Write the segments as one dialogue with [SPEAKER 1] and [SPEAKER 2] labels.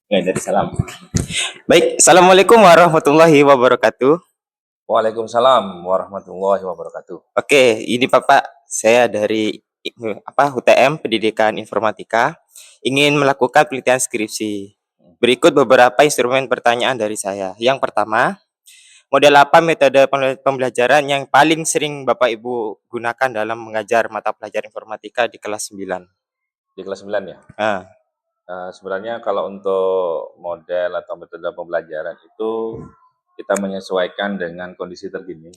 [SPEAKER 1] Ya, dari salam. Baik, assalamualaikum warahmatullahi wabarakatuh.
[SPEAKER 2] Waalaikumsalam warahmatullahi wabarakatuh.
[SPEAKER 1] Oke, ini Bapak, saya dari UTM Pendidikan Informatika ingin melakukan penelitian skripsi. Berikut beberapa instrumen pertanyaan dari saya. Yang pertama, model apa metode pembelajaran yang paling sering Bapak Ibu gunakan dalam mengajar mata pelajaran informatika di kelas 9?
[SPEAKER 2] Di kelas 9 ya?
[SPEAKER 1] Ah,
[SPEAKER 2] Sebenarnya kalau untuk model atau metode pembelajaran itu kita menyesuaikan dengan kondisi terkini.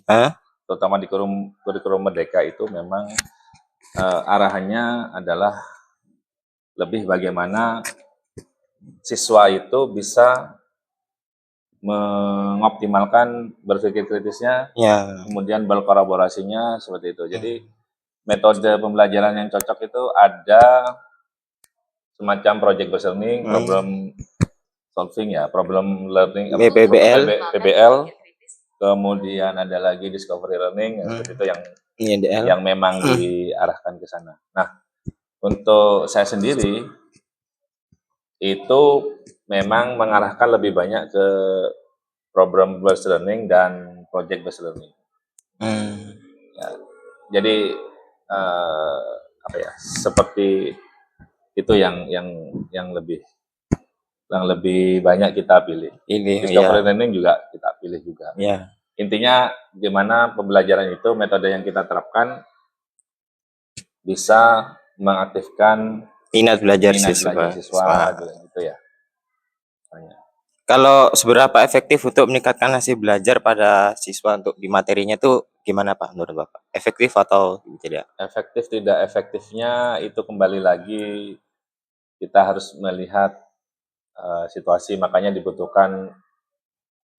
[SPEAKER 2] Terutama di kurikulum Merdeka itu memang arahannya adalah lebih bagaimana siswa itu bisa mengoptimalkan berpikir kritisnya,
[SPEAKER 1] ya.
[SPEAKER 2] kemudian berkolaborasinya seperti itu. Jadi metode pembelajaran yang cocok itu ada semacam project based learning, problem solving ya, problem learning, PBL, kemudian ada lagi discovery learning, seperti itu yang memang diarahkan ke sana. Nah, untuk saya sendiri itu memang mengarahkan lebih banyak ke problem based learning dan project based learning. Ya, jadi seperti itu yang lebih banyak kita pilih. Discovery learning juga kita pilih juga. Intinya gimana pembelajaran itu, metode yang kita terapkan bisa mengaktifkan
[SPEAKER 1] minat belajar siswa
[SPEAKER 2] gitu ya.
[SPEAKER 1] Kalau seberapa efektif untuk meningkatkan hasil belajar pada siswa untuk di materinya itu gimana Pak menurut Bapak? Efektif atau tidak?
[SPEAKER 2] Efektif tidak efektifnya itu kembali lagi kita harus melihat situasi, makanya dibutuhkan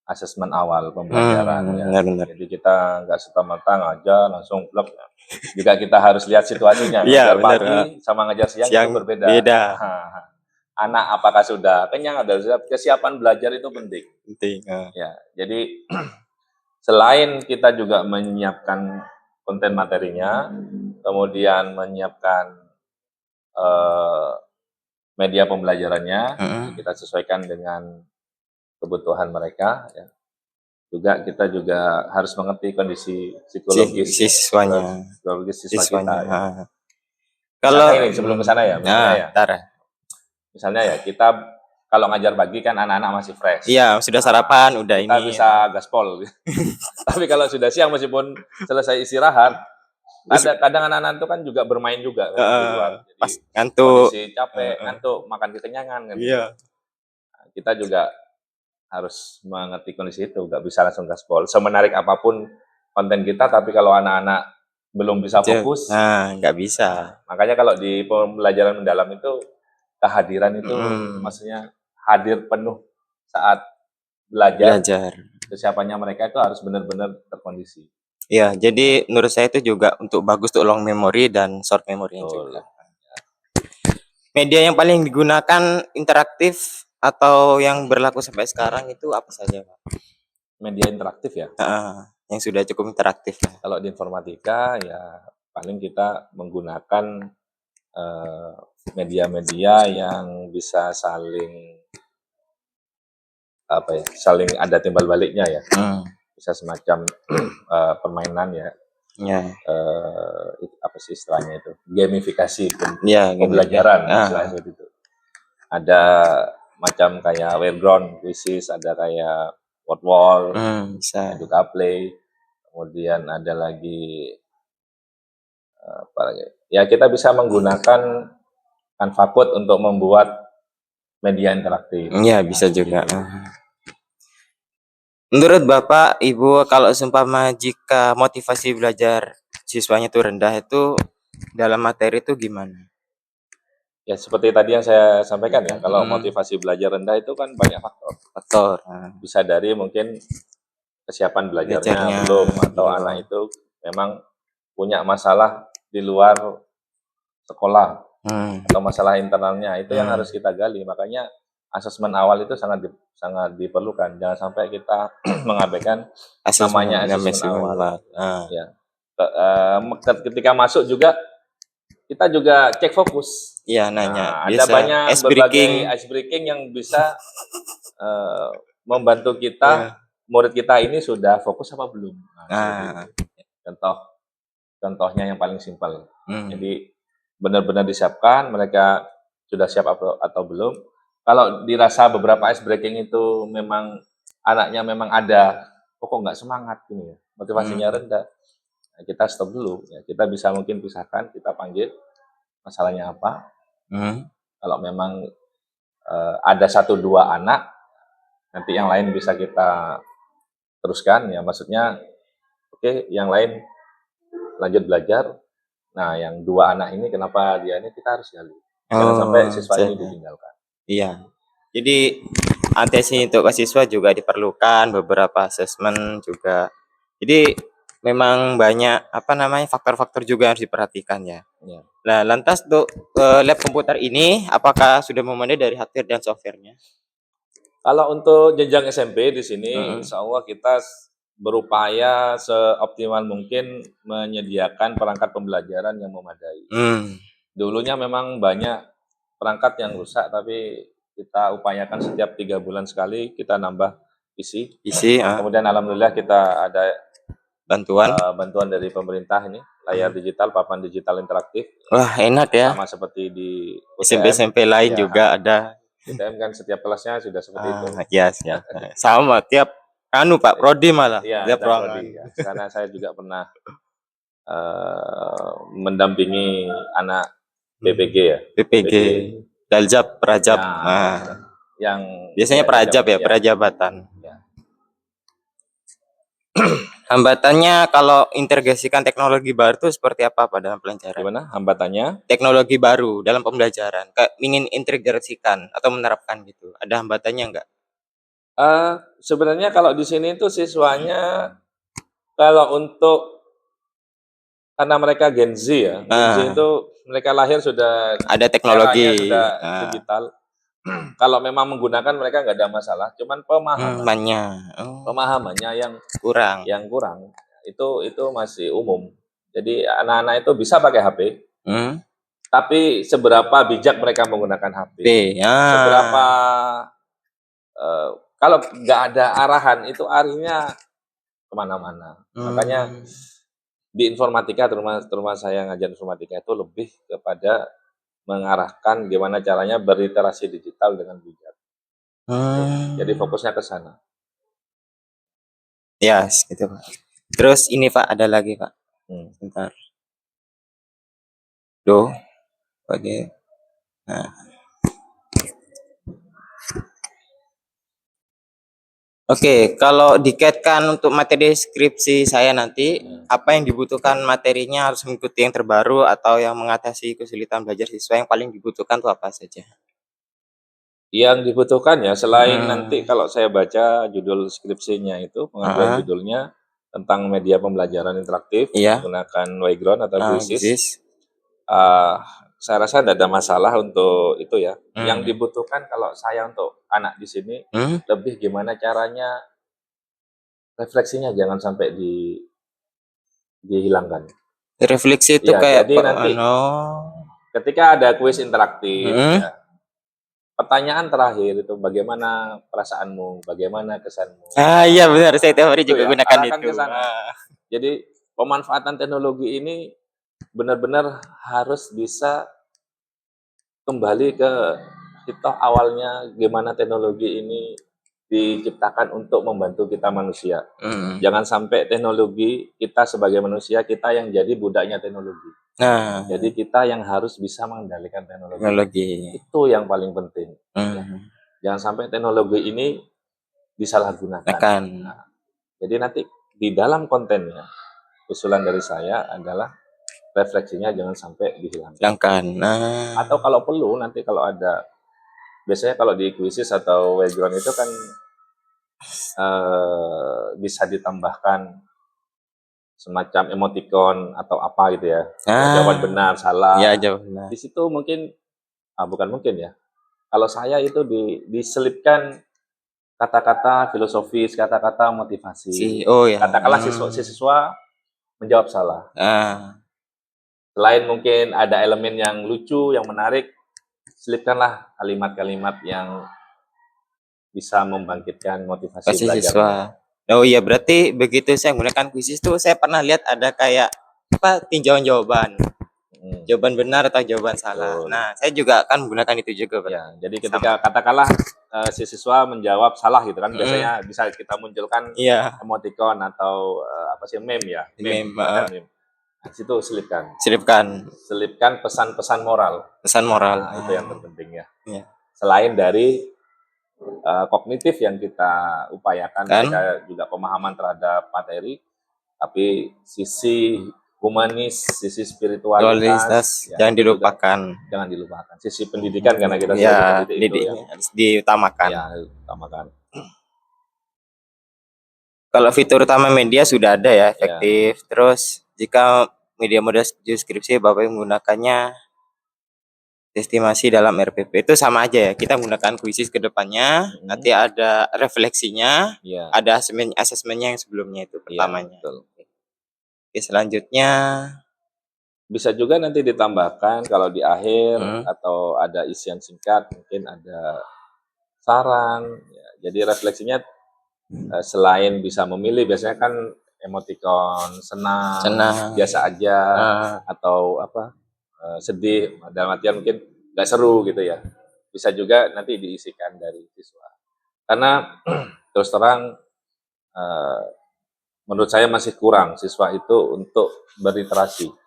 [SPEAKER 2] asesmen awal pembelajaran.
[SPEAKER 1] Benar.
[SPEAKER 2] Jadi kita nggak serta-merta ngajar langsung plek. Juga kita harus lihat situasinya. Ngajar pagi sama ngajar siang itu berbeda. Anak apakah sudah kenyang, ada kesiapan belajar itu penting. Ya, jadi selain kita juga menyiapkan konten materinya, kemudian menyiapkan media pembelajarannya, kita sesuaikan dengan kebutuhan mereka. Ya. Juga kita juga harus mengerti kondisi psikologis siswanya, siswa kita. Ya. Kalau ini sebelum ke sana ya, misalnya ya kita kalau ngajar pagi kan anak-anak masih fresh.
[SPEAKER 1] Iya, sudah sarapan, udah
[SPEAKER 2] kita
[SPEAKER 1] ini.
[SPEAKER 2] Bisa gaspol. Tapi kalau sudah siang meskipun selesai istirahat, kadang anak-anak itu kan juga bermain juga di luar. Jadi pas ngantuk, kondisi capek, ngantuk, makan kekenyangan kan. Iya. Kita juga harus mengerti kondisi itu, nggak bisa langsung gaspol. Semenarik apapun konten kita, tapi kalau anak-anak belum bisa fokus,
[SPEAKER 1] nggak bisa.
[SPEAKER 2] Makanya kalau di pembelajaran mendalam itu kehadiran itu maksudnya hadir penuh saat belajar. Kesiapannya mereka itu harus benar-benar terkondisi.
[SPEAKER 1] Iya, jadi menurut saya itu juga untuk bagus untuk long memory dan short memory juga. Media yang paling digunakan interaktif atau yang berlaku sampai sekarang itu apa saja, Pak?
[SPEAKER 2] Media interaktif ya?
[SPEAKER 1] Yang sudah cukup interaktif.
[SPEAKER 2] Kalau di informatika ya paling kita menggunakan media-media yang bisa saling ada timbal baliknya ya. Bisa semacam permainan ya. Apa sih istilahnya itu? Gamifikasi pembelajaran istilahnya itu. Ada macam kayak Wayground, Quizzes, ada kayak Word Wall, Educa Play, kemudian ada lagi apa lagi? Ya kita bisa menggunakan Canva Code untuk membuat media interaktif.
[SPEAKER 1] Iya, bisa juga. Menurut Bapak, Ibu, kalau seumpama jika motivasi belajar siswanya itu rendah, itu dalam materi itu gimana?
[SPEAKER 2] Ya seperti tadi yang saya sampaikan ya, kalau motivasi belajar rendah itu kan banyak faktor. Bisa dari mungkin kesiapan belajarnya belum, atau anak itu memang punya masalah di luar sekolah, atau masalah internalnya, itu yang harus kita gali. Makanya asesmen awal itu sangat diperlukan. Jangan sampai kita mengabaikan namanya asesmen awal. Ya. Ketika masuk juga kita juga cek fokus.
[SPEAKER 1] Iya, nanya.
[SPEAKER 2] Ada
[SPEAKER 1] Biasa
[SPEAKER 2] banyak
[SPEAKER 1] ice
[SPEAKER 2] berbagai
[SPEAKER 1] breaking.
[SPEAKER 2] ice breaking yang bisa membantu kita,
[SPEAKER 1] Iya.
[SPEAKER 2] murid kita ini sudah fokus apa belum. Seperti
[SPEAKER 1] Nah,
[SPEAKER 2] itu. Contohnya yang paling simpel.
[SPEAKER 1] hmm.
[SPEAKER 2] Jadi benar-benar disiapkan, mereka sudah siap atau belum. Kalau dirasa beberapa ice breaking itu memang anaknya memang ada, kok nggak semangat ini ya, motivasinya rendah. Nah, kita stop dulu. Ya, kita bisa mungkin pisahkan, kita panggil masalahnya apa. Kalau memang ada 1-2 anak, nanti yang lain bisa kita teruskan ya, maksudnya oke, yang lain lanjut belajar. Nah, yang 2 anak ini kenapa dia ini kita harus gali. Jangan sampai siswa ini ditinggalkan.
[SPEAKER 1] Iya. Jadi atensi untuk siswa juga diperlukan, beberapa asesmen juga. Jadi memang banyak faktor-faktor juga yang harus diperhatikan ya. Nah, lantas untuk lab komputer ini apakah sudah memenuhi dari hardware dan softwarenya?
[SPEAKER 2] Kalau untuk jenjang SMP di sini, insya Allah kita berupaya seoptimal mungkin menyediakan perangkat pembelajaran yang memadai. Dulunya memang banyak perangkat yang rusak, tapi kita upayakan setiap 3 bulan sekali kita nambah PC. Kemudian alhamdulillah kita ada bantuan dari pemerintah ini, layar digital, papan digital interaktif.
[SPEAKER 1] Wah, enak ya.
[SPEAKER 2] Sama seperti di
[SPEAKER 1] SMP lain juga ada.
[SPEAKER 2] UTM kan setiap kelasnya sudah seperti itu.
[SPEAKER 1] Iya, sama tiap Pak Prodi malah.
[SPEAKER 2] Iya, tiap Prodi. Ya. Karena saya juga pernah mendampingi anak PPG ya.
[SPEAKER 1] PPG, Daljab, Prajab.
[SPEAKER 2] Yang
[SPEAKER 1] biasanya Prajab ya, Prajabatan. Ya. Hambatannya kalau integrasikan teknologi baru itu seperti apa dalam pelajaran?
[SPEAKER 2] Gimana hambatannya?
[SPEAKER 1] Teknologi baru dalam pembelajaran, kayak ingin integrasikan atau menerapkan gitu. Ada hambatannya enggak?
[SPEAKER 2] Sebenarnya kalau di sini itu siswanya kalau untuk karena mereka Gen Z ya, Gen Z itu mereka lahir sudah
[SPEAKER 1] ada teknologi,
[SPEAKER 2] sudah digital. Kalau memang menggunakan mereka nggak ada masalah, cuman pemahamannya yang kurang. Itu masih umum. Jadi anak-anak itu bisa pakai HP, tapi seberapa bijak mereka menggunakan HP, seberapa kalau nggak ada arahan itu arahnya kemana-mana. Makanya di informatika, terutama saya ngajar informatika itu lebih kepada mengarahkan gimana caranya berliterasi digital dengan bijak. Jadi fokusnya ke sana.
[SPEAKER 1] Ya, gitu Pak. Terus ini Pak, ada lagi Pak. Bentar. Oke. Nah. Oke, kalau dikaitkan untuk materi skripsi saya nanti, apa yang dibutuhkan materinya harus mengikuti yang terbaru atau yang mengatasi kesulitan belajar siswa yang paling dibutuhkan itu apa saja?
[SPEAKER 2] Yang dibutuhkan ya, selain nanti kalau saya baca judul skripsinya itu, pengajuan judulnya tentang media pembelajaran interaktif menggunakan Wayground atau Quizzes. Saya rasa tidak ada masalah untuk itu ya. Yang dibutuhkan kalau saya untuk anak di sini lebih gimana caranya refleksinya jangan sampai dihilangkan.
[SPEAKER 1] Refleksi itu kayak
[SPEAKER 2] jadi nanti ketika ada kuis interaktif, pertanyaan terakhir itu bagaimana perasaanmu, bagaimana kesanmu.
[SPEAKER 1] Iya benar, saya tiap hari juga gunakan itu.
[SPEAKER 2] Jadi pemanfaatan teknologi ini benar-benar harus bisa kembali ke kita awalnya gimana teknologi ini diciptakan untuk membantu kita manusia. Jangan sampai teknologi kita sebagai manusia kita yang jadi budaknya teknologi. Jadi kita yang harus bisa mengendalikan teknologi. Itu yang paling penting. Jangan sampai teknologi ini disalahgunakan. Jadi nanti di dalam kontennya usulan dari saya adalah refleksinya jangan sampai dihilangkan. Atau kalau perlu nanti kalau ada, biasanya kalau di Quizzes atau Wayground itu kan bisa ditambahkan semacam emoticon atau apa gitu ya, jawaban benar, salah. Di situ mungkin, bukan mungkin ya. Kalau saya itu diselipkan kata-kata filosofis, kata-kata motivasi. Katakanlah siswa menjawab salah. Selain mungkin ada elemen yang lucu, yang menarik, selipkanlah kalimat-kalimat yang bisa membangkitkan motivasi
[SPEAKER 1] Pasti
[SPEAKER 2] belajarnya.
[SPEAKER 1] siswa. Oh iya, berarti begitu saya menggunakan kuisis tuh saya pernah lihat ada kayak apa tinjauan jawaban. Jawaban benar atau jawaban salah.
[SPEAKER 2] Betul.
[SPEAKER 1] Nah, saya juga akan menggunakan itu juga, Pak.
[SPEAKER 2] Ya, jadi ketika katakanlah si siswa menjawab salah gitu kan, biasanya bisa kita munculkan
[SPEAKER 1] Iya,
[SPEAKER 2] emoticon atau apa sih meme ya, meme,
[SPEAKER 1] meme,
[SPEAKER 2] semacam meme. Nah, situ selipkan,
[SPEAKER 1] selipkan
[SPEAKER 2] selipkan pesan-pesan moral.
[SPEAKER 1] pesan moral.
[SPEAKER 2] Nah, itu yang terpenting ya.
[SPEAKER 1] Iya.
[SPEAKER 2] Selain dari kognitif yang kita upayakan,
[SPEAKER 1] Kan?
[SPEAKER 2] ketika juga pemahaman terhadap materi, tapi sisi humanis, sisi spiritualitas,
[SPEAKER 1] Kualitas
[SPEAKER 2] ya,
[SPEAKER 1] jangan
[SPEAKER 2] itu juga
[SPEAKER 1] dilupakan.
[SPEAKER 2] jangan dilupakan. Sisi pendidikan karena kita sebagai
[SPEAKER 1] Ya,
[SPEAKER 2] pendidik itu
[SPEAKER 1] didiknya
[SPEAKER 2] yang
[SPEAKER 1] harus diutamakan.
[SPEAKER 2] ya utamakan.
[SPEAKER 1] Kalau fitur utama media sudah ada ya, efektif. Terus jika media model deskripsi Bapak menggunakannya estimasi dalam RPP itu sama aja ya. Kita menggunakan kuisis ke depannya, nanti ada refleksinya,
[SPEAKER 2] Ya,
[SPEAKER 1] ada asesmennya yang sebelumnya itu pertamanya.
[SPEAKER 2] betul.
[SPEAKER 1] Oke, selanjutnya
[SPEAKER 2] Bisa juga nanti ditambahkan kalau di akhir atau ada isian singkat, mungkin ada saran. Ya. Jadi refleksinya selain bisa memilih, biasanya kan emoticon senang, biasa aja, atau apa sedih, dalam artian mungkin nggak seru gitu ya. Bisa juga nanti diisikan dari siswa. Karena terus terang menurut saya masih kurang siswa itu untuk berliterasi.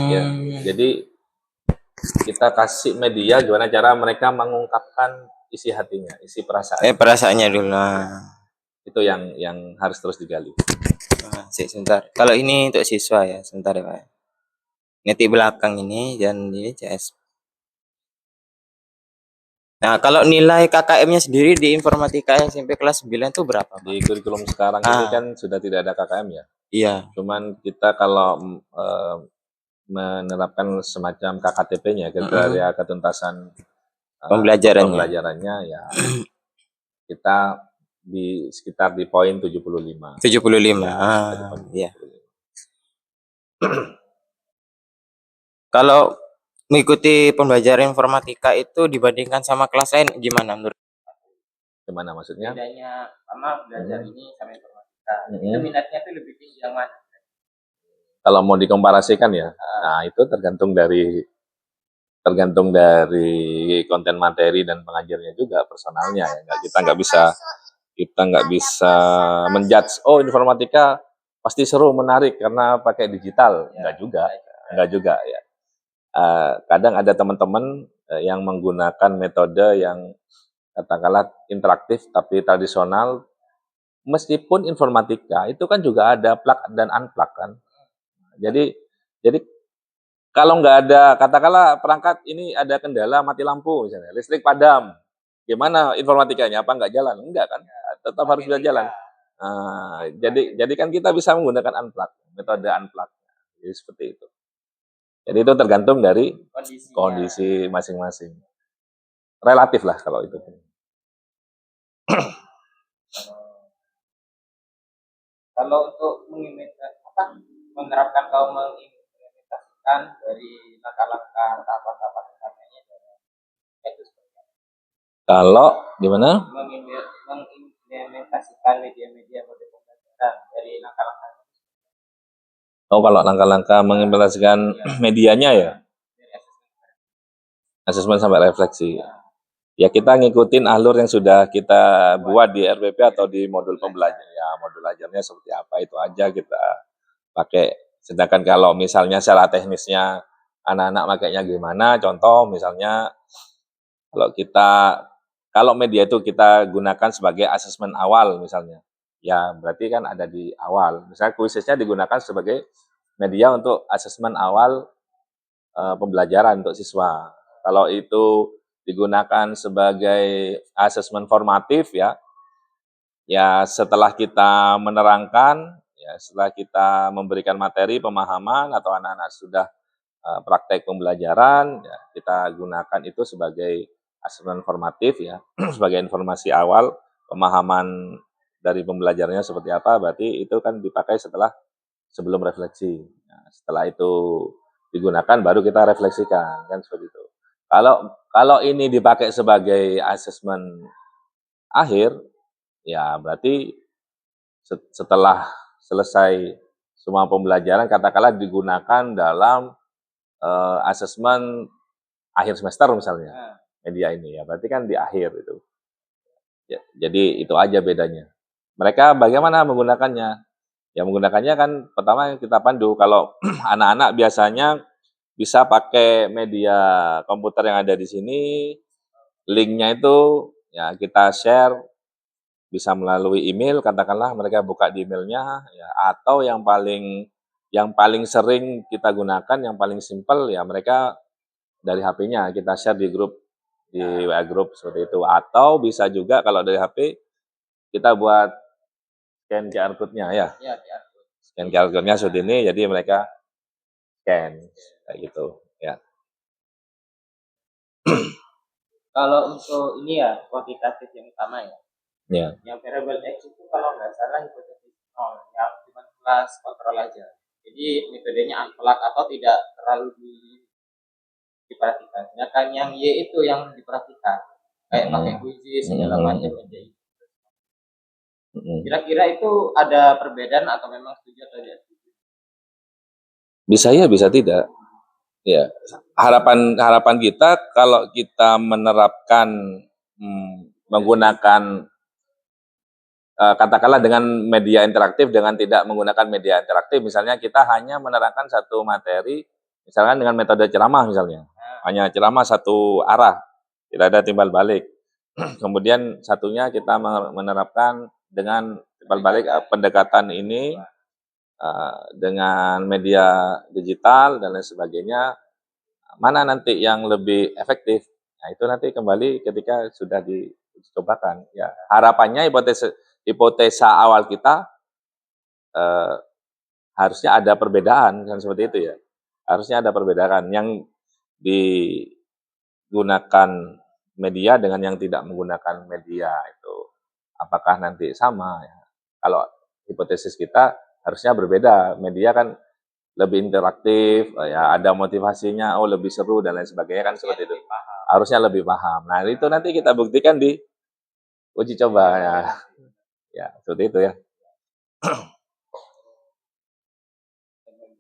[SPEAKER 2] Ya, jadi kita kasih media gimana cara mereka mengungkapkan isi hatinya, isi perasaan.
[SPEAKER 1] perasaannya dulu.
[SPEAKER 2] Itu yang harus terus digali.
[SPEAKER 1] Sebentar. Kalau ini untuk siswa ya, sebentar ya Pak. Ngetik belakang ini dan ini CS. Nah, kalau nilai KKM-nya sendiri di informatika SMP kelas 9 itu berapa, Pak?
[SPEAKER 2] Di kurikulum sekarang ini kan sudah tidak ada KKM ya.
[SPEAKER 1] Iya.
[SPEAKER 2] Cuman kita kalau menerapkan semacam KKTP-nya, kriteria ketuntasan pembelajarannya ya kita di sekitar di poin 75.
[SPEAKER 1] 75. Iya. Kalau mengikuti pembelajaran informatika itu dibandingkan sama kelas lain gimana menurut?
[SPEAKER 2] Gimana maksudnya?
[SPEAKER 1] Bedanya sama belajar ini sama informatika. Itu minatnya tuh lebih tinggi yang mana?
[SPEAKER 2] Kalau mau dikomparasikan ya, nah itu tergantung dari konten materi dan pengajarnya juga, personalnya ya. Kita nggak bisa menjudge, oh informatika pasti seru, menarik karena pakai digital. Nggak juga ya. Kadang ada teman-teman yang menggunakan metode yang katakanlah interaktif tapi tradisional, meskipun informatika itu kan juga ada plug dan unplug kan. Jadi kalau nggak ada, katakanlah perangkat ini ada kendala mati lampu misalnya, listrik padam, gimana informatikanya? Apa nggak jalan? Enggak kan? Tetap harus bisa jalan. Jadi kan kita bisa menggunakan unplug, metode unplug. Jadi seperti itu. Jadi itu tergantung dari kondisi masing-masing. Relatif lah kalau itu.
[SPEAKER 1] Kalau untuk menerapkan atau mengimplementasikan dari langkah-langkah tahapan-tahapan utamanya itu seperti apa?
[SPEAKER 2] Kalau gimana?
[SPEAKER 1] Mengimplementasikan media-media model pembelajaran dari langkah-langkah.
[SPEAKER 2] Oh, kalau langkah-langkah mengimplementasikan medianya ya, asesmen sampai refleksi. Ya kita ngikutin alur yang sudah kita buat di RPP atau di modul pembelajaran. Ya modul ajarnya seperti apa itu aja kita pakai. Sedangkan kalau misalnya secara teknisnya anak-anak makainya gimana, contoh misalnya kalau media itu kita gunakan sebagai asesmen awal misalnya, ya berarti kan ada di awal. Misalnya kuisisnya digunakan sebagai media untuk asesmen awal pembelajaran untuk siswa. Kalau itu digunakan sebagai asesmen formatif ya setelah kita menerangkan, ya setelah kita memberikan materi pemahaman atau anak-anak sudah praktek pembelajaran, ya, kita gunakan itu sebagai asesmen formatif ya, sebagai informasi awal pemahaman dari pembelajarannya seperti apa, berarti itu kan dipakai sebelum refleksi. Nah, setelah itu digunakan baru kita refleksikan, kan seperti itu. Kalau ini dipakai sebagai asesmen akhir, ya berarti setelah selesai semua pembelajaran katakanlah digunakan dalam asesmen akhir semester misalnya media ini, ya berarti kan di akhir itu. Ya, jadi itu aja bedanya. Mereka bagaimana menggunakannya? Ya menggunakannya kan pertama yang kita pandu. Kalau anak-anak biasanya bisa pakai media komputer yang ada di sini, linknya itu ya kita share bisa melalui email, katakanlah mereka buka di emailnya, ya, atau yang paling sering kita gunakan, yang paling simpel ya mereka dari HP-nya kita share di grup di WA grup seperti itu. Atau bisa juga kalau dari HP kita buat scan QR code-nya ya. Scan QR code-nya seperti ini, jadi mereka scan kayak gitu ya.
[SPEAKER 1] Kalau untuk ini ya kuantitatif yang utama ya.
[SPEAKER 2] Ya.
[SPEAKER 1] Yang variable X itu kalau nggak salah hipotesis nol, yang cuma kelas kontrol aja. Jadi metodenya unplug atau tidak terlalu diperhatikan. Sedangkan yang Y itu yang diperhatikan. Kayak pakai quiz segala macam aja. Kira-kira itu ada perbedaan atau memang setuju atau tidak setuju?
[SPEAKER 2] Bisa ya, bisa tidak. Ya, harapan kita kalau kita menerapkan menggunakan katakanlah dengan media interaktif dengan tidak menggunakan media interaktif, misalnya kita hanya menerapkan satu materi, misalkan dengan metode ceramah misalnya, hanya ceramah satu arah, tidak ada timbal balik. Kemudian satunya kita menerapkan dengan timbal balik pendekatan ini dengan media digital dan lain sebagainya, mana nanti yang lebih efektif? Nah, itu nanti kembali ketika sudah dicobakan. Ya, harapannya hipotesa awal kita harusnya ada perbedaan kan seperti itu ya. Harusnya ada perbedaan yang digunakan media dengan yang tidak menggunakan media itu. Apakah nanti sama ya? Kalau hipotesis kita harusnya berbeda. Media kan lebih interaktif, ya ada motivasinya, oh lebih seru dan lain sebagainya kan seperti itu. Harusnya lebih paham. Nah itu nanti kita buktikan di uji coba ya, ya seperti itu ya.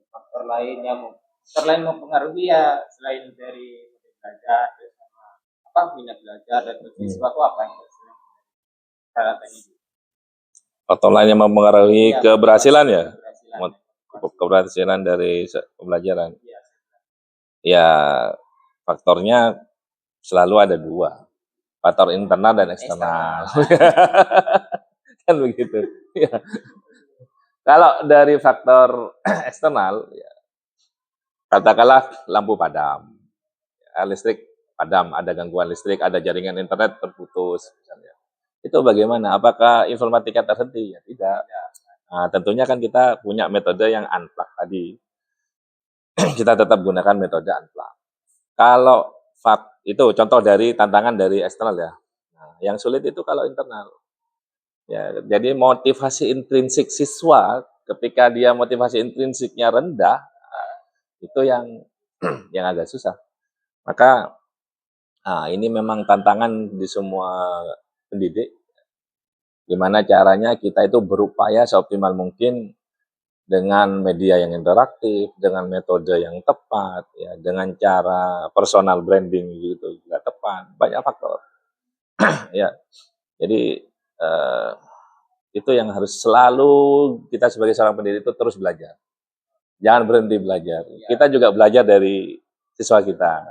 [SPEAKER 1] Faktor lain mempengaruhi ya selain dari belajar, apa minat belajar dan siswa itu apa yang
[SPEAKER 2] Faktor lain yang mempengaruhi keberhasilan ya, keberhasilan dari pembelajaran. Ya faktornya selalu ada dua, faktor internal dan eksternal. Kan begitu. Ya. Kalau dari faktor eksternal, ya, katakanlah lampu padam, ya, listrik padam, ada gangguan listrik, ada jaringan internet terputus, misalnya. Itu bagaimana? Apakah informatika terhenti? Ya, tidak. Nah, tentunya kan kita punya metode yang unplug tadi. Kita tetap gunakan metode unplug. Kalau itu contoh dari tantangan dari eksternal ya. Nah, yang sulit itu kalau internal. Ya, jadi motivasi intrinsik siswa ketika dia motivasi intrinsiknya rendah, itu yang agak susah. Maka ini memang tantangan di semua pendidik. Gimana caranya kita itu berupaya seoptimal mungkin dengan media yang interaktif, dengan metode yang tepat, ya, dengan cara personal branding gitu juga tepat, banyak faktor. Ya, jadi itu yang harus selalu kita sebagai seorang pendidik itu terus belajar. Jangan berhenti belajar. Kita juga belajar dari siswa kita.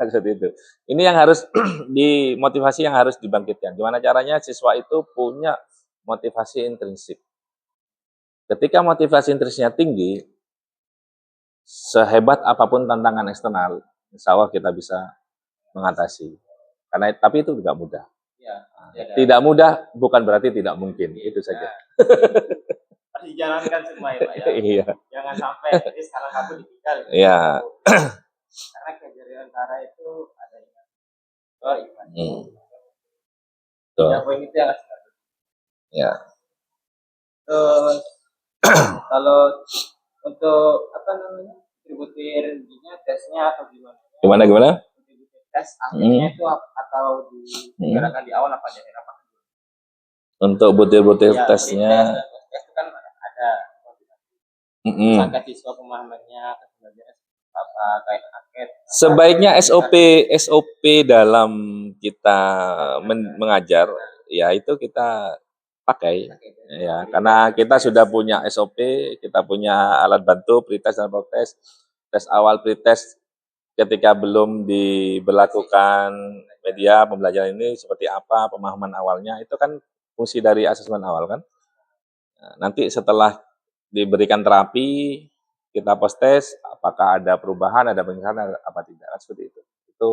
[SPEAKER 2] Seperti itu. Ini yang harus dimotivasi yang harus dibangkitkan. Gimana caranya siswa itu punya motivasi intrinsik. Ketika motivasi intrinsiknya tinggi, sehebat apapun tantangan eksternal, insya Allah kita bisa mengatasi. Tapi itu tidak mudah. Tidak mudah bukan berarti tidak mungkin, itu saja.
[SPEAKER 1] Harus dijalankan semua ya Pak ya.
[SPEAKER 2] Iya.
[SPEAKER 1] Jangan sampai jadi sekarang kamu ditinggal.
[SPEAKER 2] Iya.
[SPEAKER 1] Karena kejadian antara itu ada iman. Oh iman. Tiga poin itu yang harus dilakukan.
[SPEAKER 2] Ya.
[SPEAKER 1] Terus kalau untuk apa namanya distributir ininya tesnya atau gimana?
[SPEAKER 2] Gimana?
[SPEAKER 1] Distributir tes akhirnya itu atau digerakkan di awal apa daerah apa?
[SPEAKER 2] Untuk butir-butir
[SPEAKER 1] Ya,
[SPEAKER 2] tesnya,
[SPEAKER 1] tes itu kan ada misalkan siswa pemahamannya belajar apa kayak angket
[SPEAKER 2] sebaiknya SOP dalam kita mengajar ya itu kita pakai ya, karena kita sudah punya SOP, kita punya alat bantu pretest dan protest, tes awal pretest ketika belum diberlakukan media pembelajaran ini seperti apa pemahaman awalnya, itu kan fungsi dari asesmen awal kan. Nah, nanti setelah diberikan terapi, kita post test, apakah ada perubahan, ada peningkatan, apa tidak, kan seperti itu. Itu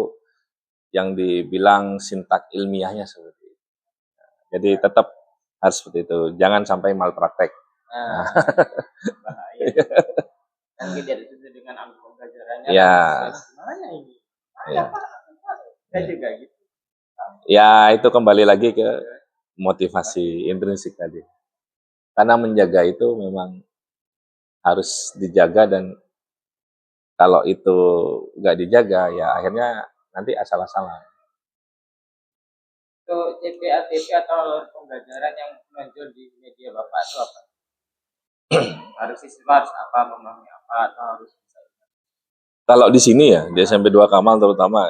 [SPEAKER 2] yang dibilang sintak ilmiahnya seperti itu. Jadi tetap harus seperti itu, jangan sampai malpraktek.
[SPEAKER 1] Nah, bahaya. Kan tidak sesuai dengan alur pembelajarannya.
[SPEAKER 2] Ya.
[SPEAKER 1] Gimana ini? Ya. Saya juga gitu.
[SPEAKER 2] Ya, itu kembali lagi ke motivasi intrinsik tadi. Karena menjaga itu memang harus dijaga, dan kalau itu nggak dijaga ya akhirnya nanti asal-asalan.
[SPEAKER 1] Itu CPATP atau alur pembelajaran yang muncul di media Bapak itu apa? Harus siswa harus apa, memahami apa, atau harus bisa?
[SPEAKER 2] Kalau di sini ya, di SMP 2 Kamal terutama,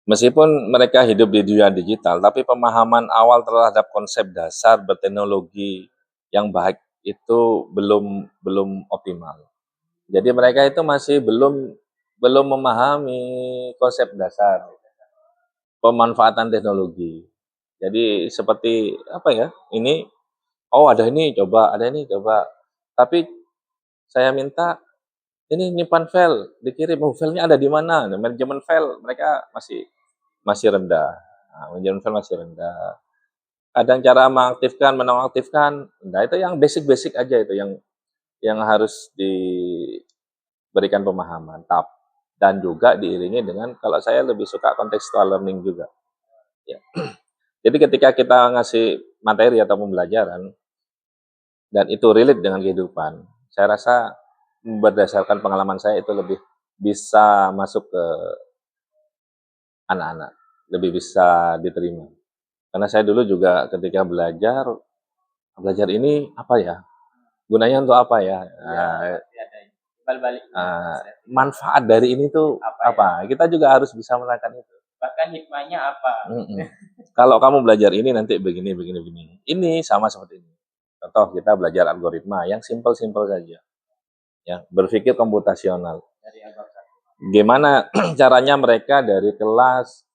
[SPEAKER 2] meskipun mereka hidup di dunia digital, tapi pemahaman awal terhadap konsep dasar berteknologi yang baik itu belum optimal. Jadi mereka itu masih belum memahami konsep dasar pemanfaatan teknologi. Jadi seperti apa ya? Ini ada ini coba, ada ini coba. Tapi saya minta ini nyimpan file, dikirim, filenya ada di mana? Nah, manajemen file mereka masih rendah. Nah, manajemen file masih rendah. Kadang cara mengaktifkan, menonaktifkan, nah itu yang basic-basic aja itu yang harus diberikan pemahaman. Dan juga diiringi dengan, kalau saya lebih suka contextual learning juga. Ya. Jadi ketika kita ngasih materi atau pembelajaran, dan itu relate dengan kehidupan, saya rasa berdasarkan pengalaman saya itu lebih bisa masuk ke anak-anak, lebih bisa diterima. Karena saya dulu juga ketika belajar ini apa ya, gunanya untuk apa ya, manfaat dari ini tuh apa? Kita juga harus bisa menerangkan itu.
[SPEAKER 1] Bahkan hikmahnya apa?
[SPEAKER 2] Kalau kamu belajar ini nanti begini. Ini sama seperti ini. Contoh kita belajar algoritma yang simpel-simpel saja. Ya, berpikir komputasional. Gimana caranya mereka dari kelas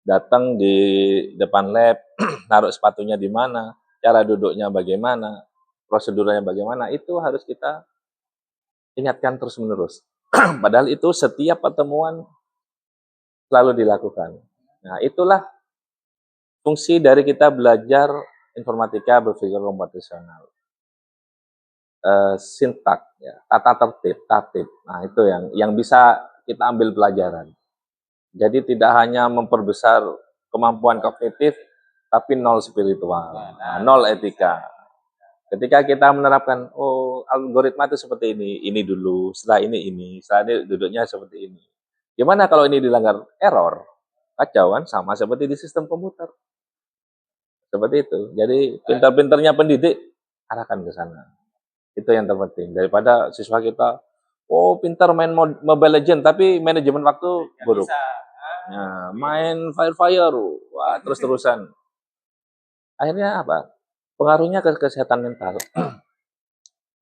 [SPEAKER 2] datang di depan lab, naruh sepatunya di mana, cara duduknya bagaimana, prosedurnya bagaimana, itu harus kita ingatkan terus-menerus. Padahal itu setiap pertemuan selalu dilakukan. Nah, itulah fungsi dari kita belajar informatika berpikir komputasional. Sintak, ya, tata tertib, tatib. Nah, itu yang bisa kita ambil pelajaran. Jadi tidak hanya memperbesar kemampuan kognitif, tapi nol spiritual, nol etika. Ketika kita menerapkan, algoritma itu seperti ini dulu, setelah ini, setelah ini duduknya seperti ini. Gimana kalau ini dilanggar? Error. Kacau kan? Sama seperti di sistem komputer. Seperti itu. Jadi pintar-pintarnya pendidik, arahkan ke sana. Itu yang terpenting. Daripada siswa kita, pintar main Mobile Legends, tapi manajemen waktu buruk. Nah, main Fire, wah terus-terusan. Akhirnya apa? Pengaruhnya ke kesehatan mental.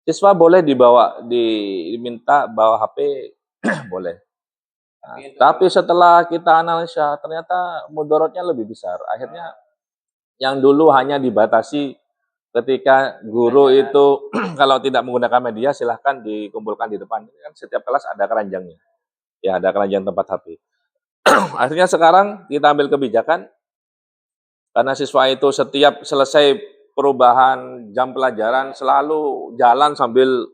[SPEAKER 2] Siswa boleh diminta bawa HP, boleh. Nah, tapi setelah kita analisa, ternyata mudorotnya lebih besar. Akhirnya yang dulu hanya dibatasi ketika guru itu kalau tidak menggunakan media silahkan dikumpulkan di depan. Kan setiap kelas ada keranjangnya. Ya, ada keranjang tempat HP. Akhirnya sekarang kita ambil kebijakan, karena siswa itu setiap selesai perubahan jam pelajaran selalu jalan sambil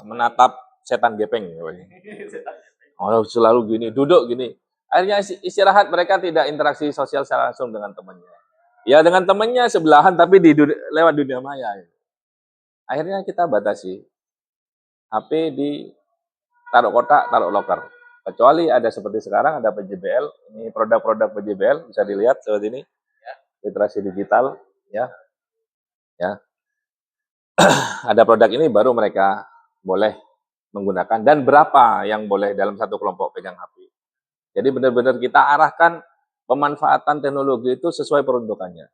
[SPEAKER 2] menatap setan gepeng. Selalu gini, duduk gini. Akhirnya istirahat mereka tidak interaksi sosial secara langsung dengan temannya. Ya dengan temannya sebelahan tapi lewat dunia maya. Akhirnya kita batasi HP taruh kotak, taruh loker. Kecuali ada seperti sekarang ada PJBL, ini produk-produk PJBL bisa dilihat seperti ini, literasi digital, ya, ya. Ada produk ini baru mereka boleh menggunakan dan berapa yang boleh dalam satu kelompok pegang HP. Jadi benar-benar kita arahkan pemanfaatan teknologi itu sesuai peruntukannya.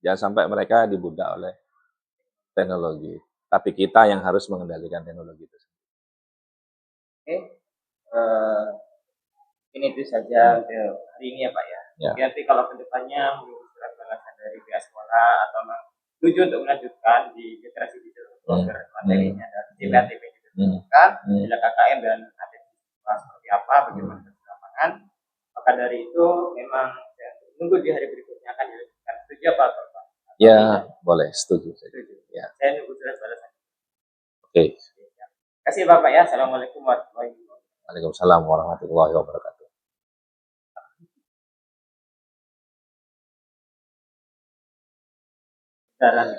[SPEAKER 2] Jangan sampai mereka dibudak oleh teknologi. Tapi kita yang harus mengendalikan teknologi itu.
[SPEAKER 1] Oke, ini itu saja untuk hari ini ya Pak ya.
[SPEAKER 2] Ya.
[SPEAKER 1] Nanti kalau kedepannya menunggu surat balasan dari pihak sekolah atau setuju untuk melanjutkan di literasi digital materinya dan TPATP dilakukan, bila KKM dan ATP seperti apa, bagaimana lapangan. Maka dari itu memang menunggu di hari berikutnya akan dilakukan. Setuju apa Pak?
[SPEAKER 2] Ya, boleh, setuju. Ya.
[SPEAKER 1] Saya nunggu surat balasan.
[SPEAKER 2] Oke.
[SPEAKER 1] Terima kasih Bapak ya. Assalamualaikum warahmatullahi wabarakatuh.
[SPEAKER 2] Waalaikumsalam warahmatullahi wabarakatuh.
[SPEAKER 1] Jalan.